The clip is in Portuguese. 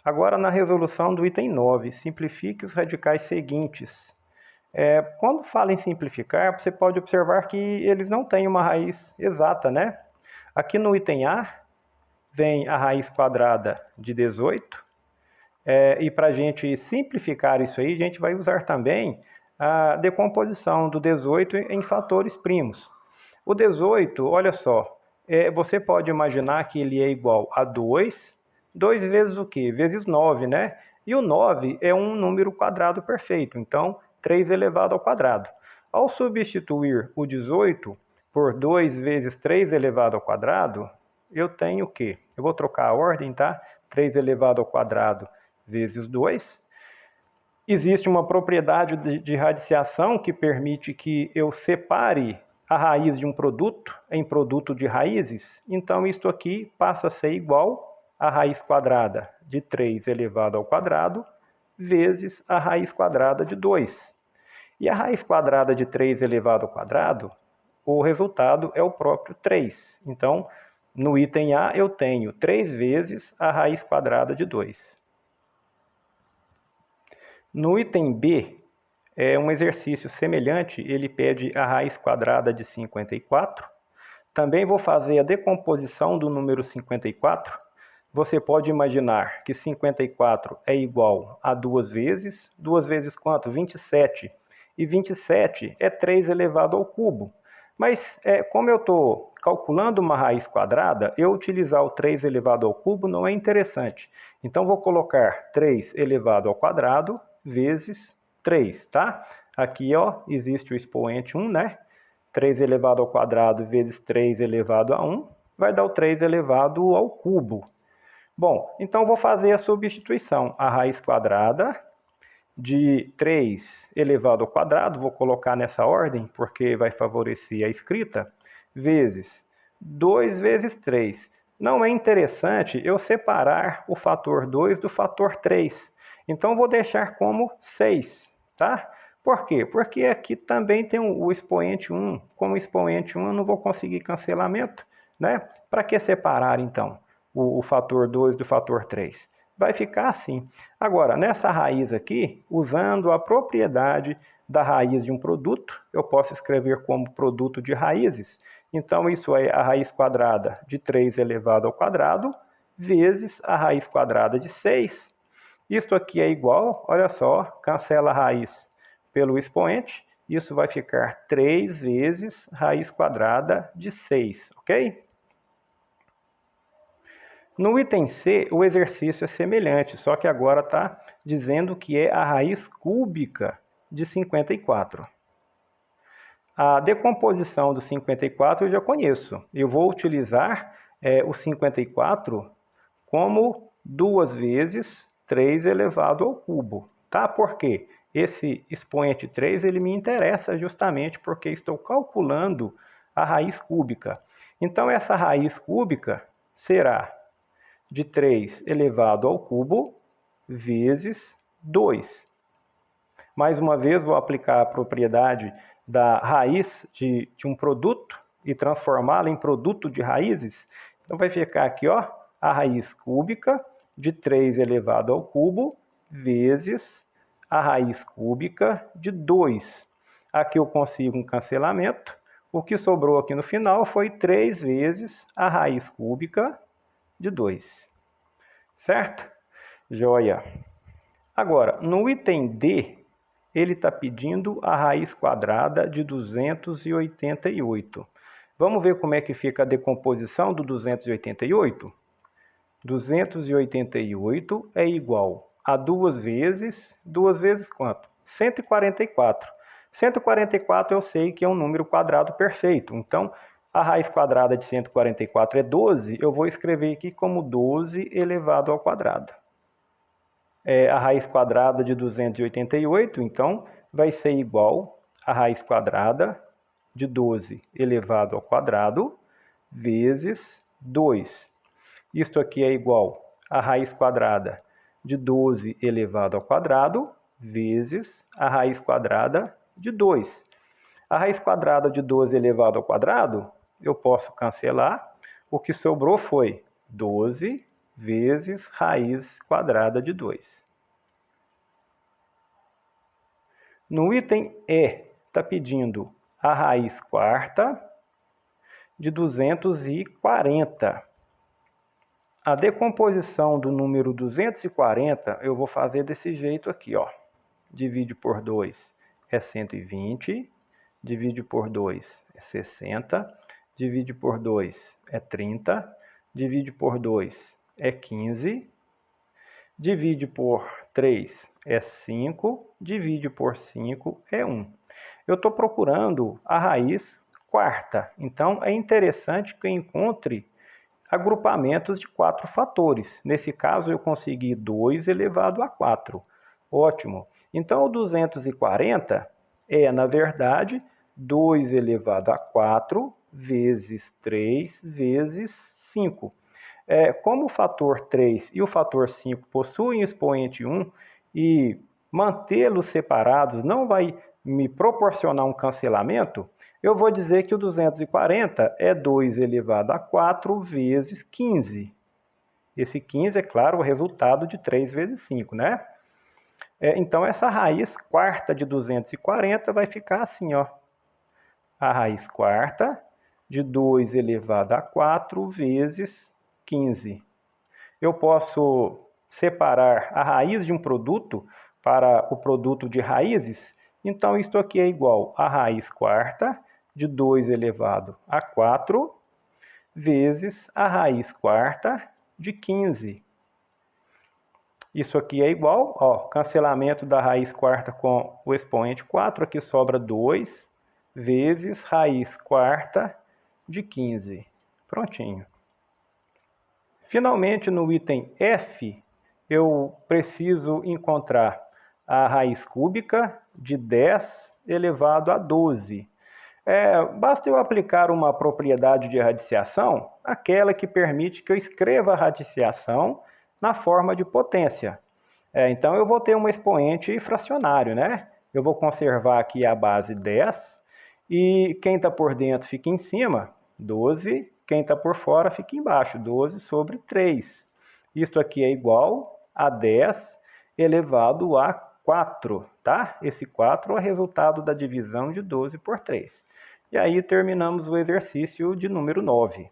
Agora, na resolução do item 9, simplifique os radicais seguintes. Quando fala em simplificar, você pode observar que eles não têm uma raiz exata, né? Aqui no item A, vem a raiz quadrada de 18, e para a gente simplificar isso aí, a gente vai usar também a decomposição do 18 em fatores primos. O 18, olha só, você pode imaginar que ele é igual a 2, 2 vezes o quê? Vezes 9, né? E o 9 é um número quadrado perfeito, então 3 elevado ao quadrado. Ao substituir o 18 por 2 vezes 3 elevado ao quadrado, eu tenho o quê? Eu vou trocar a ordem, tá? 3 elevado ao quadrado vezes 2. Existe uma propriedade de radiciação que permite que eu separe a raiz de um produto em produto de raízes. Então, isto aqui passa a ser igual a raiz quadrada de 3 elevado ao quadrado vezes a raiz quadrada de 2. E a raiz quadrada de 3 elevado ao quadrado, o resultado é o próprio 3. Então, no item A, eu tenho 3 vezes a raiz quadrada de 2. No item B, um exercício semelhante, ele pede a raiz quadrada de 54. Também vou fazer a decomposição do número 54. Você pode imaginar que 54 é igual a 2 vezes. 2 vezes quanto? 27. E 27 é 3 elevado ao cubo. Mas, como eu estou calculando uma raiz quadrada, eu utilizar o 3 elevado ao cubo não é interessante. Então, vou colocar 3 elevado ao quadrado vezes 3, tá? Aqui, ó, existe o expoente 1, né? 3 elevado ao quadrado vezes 3 elevado a 1 vai dar o 3 elevado ao cubo. Bom, então vou fazer a substituição. A raiz quadrada de 3 elevado ao quadrado, vou colocar nessa ordem, porque vai favorecer a escrita, vezes 2 vezes 3. Não é interessante eu separar o fator 2 do fator 3. Então, vou deixar como 6, tá? Por quê? Porque aqui também tem o expoente 1. Como expoente 1, eu não vou conseguir cancelamento, né? Para que separar, então, o fator 2 do fator 3? Vai ficar assim. Agora, nessa raiz aqui, usando a propriedade da raiz de um produto, eu posso escrever como produto de raízes. Então, isso é a raiz quadrada de 3 elevado ao quadrado vezes a raiz quadrada de 6. Isto aqui é igual, olha só, cancela a raiz pelo expoente. Isso vai ficar 3 vezes raiz quadrada de 6, ok? No item C, o exercício é semelhante, só que agora está dizendo que é a raiz cúbica de 54. A decomposição do 54 eu já conheço. Eu vou utilizar o 54 como 2 vezes 3 elevado ao cubo. Tá? Por quê? Esse expoente 3 ele me interessa justamente porque estou calculando a raiz cúbica. Então, essa raiz cúbica será de 3 elevado ao cubo vezes 2. Mais uma vez, vou aplicar a propriedade da raiz de um produto e transformá-la em produto de raízes. Então, vai ficar aqui, ó, a raiz cúbica de 3 elevado ao cubo vezes a raiz cúbica de 2. Aqui eu consigo um cancelamento. O que sobrou aqui no final foi 3 vezes a raiz cúbica de 2. Certo? Joia. Agora, no item D, ele está pedindo a raiz quadrada de 288. Vamos ver como é que fica a decomposição do 288? 288 é igual a 2 vezes quanto? 144. 144 eu sei que é um número quadrado perfeito, então a raiz quadrada de 144 é 12, eu vou escrever aqui como 12 elevado ao quadrado. A raiz quadrada de 288, então, vai ser igual a raiz quadrada de 12 elevado ao quadrado vezes 2. Isto aqui é igual a raiz quadrada de 12 elevado ao quadrado vezes a raiz quadrada de 2. A raiz quadrada de 12 elevado ao quadrado, eu posso cancelar. O que sobrou foi 12 vezes raiz quadrada de 2. No item E, está pedindo a raiz quarta de 240. A decomposição do número 240 eu vou fazer desse jeito aqui, ó. Divide por 2 é 120, divide por 2 é 60, divide por 2 é 30, divide por 2 é 15, divide por 3 é 5, divide por 5 é 1. Eu estou procurando a raiz quarta, então é interessante que eu encontre agrupamentos de 4 fatores. Nesse caso, eu consegui 2 elevado a 4. Ótimo. Então, o 240 é, na verdade, 2 elevado a 4 vezes 3 vezes 5. Como o fator 3 e o fator 5 possuem expoente 1 e mantê-los separados não vai me proporcionar um cancelamento, eu vou dizer que o 240 é 2 elevado a 4 vezes 15. Esse 15, é claro, o resultado de 3 vezes 5, né? Então, essa raiz quarta de 240 vai ficar assim, ó. A raiz quarta de 2 elevado a 4 vezes 15. Eu posso separar a raiz de um produto para o produto de raízes. Então, isto aqui é igual a raiz quarta de 2 elevado a 4 vezes a raiz quarta de 15. Isso aqui é igual, ó, cancelamento da raiz quarta com o expoente 4, aqui sobra 2 vezes raiz quarta de 15. Prontinho. Finalmente, no item F, eu preciso encontrar a raiz cúbica de 10 elevado a 12. Basta eu aplicar uma propriedade de radiciação, aquela que permite que eu escreva a radiciação na forma de potência. Então, eu vou ter um expoente fracionário, né? Eu vou conservar aqui a base 10, e quem está por dentro fica em cima, 12, quem está por fora fica embaixo, 12 sobre 3. Isto aqui é igual a 10 elevado a 4, tá? Esse 4 é o resultado da divisão de 12 por 3. E aí terminamos o exercício de número 9.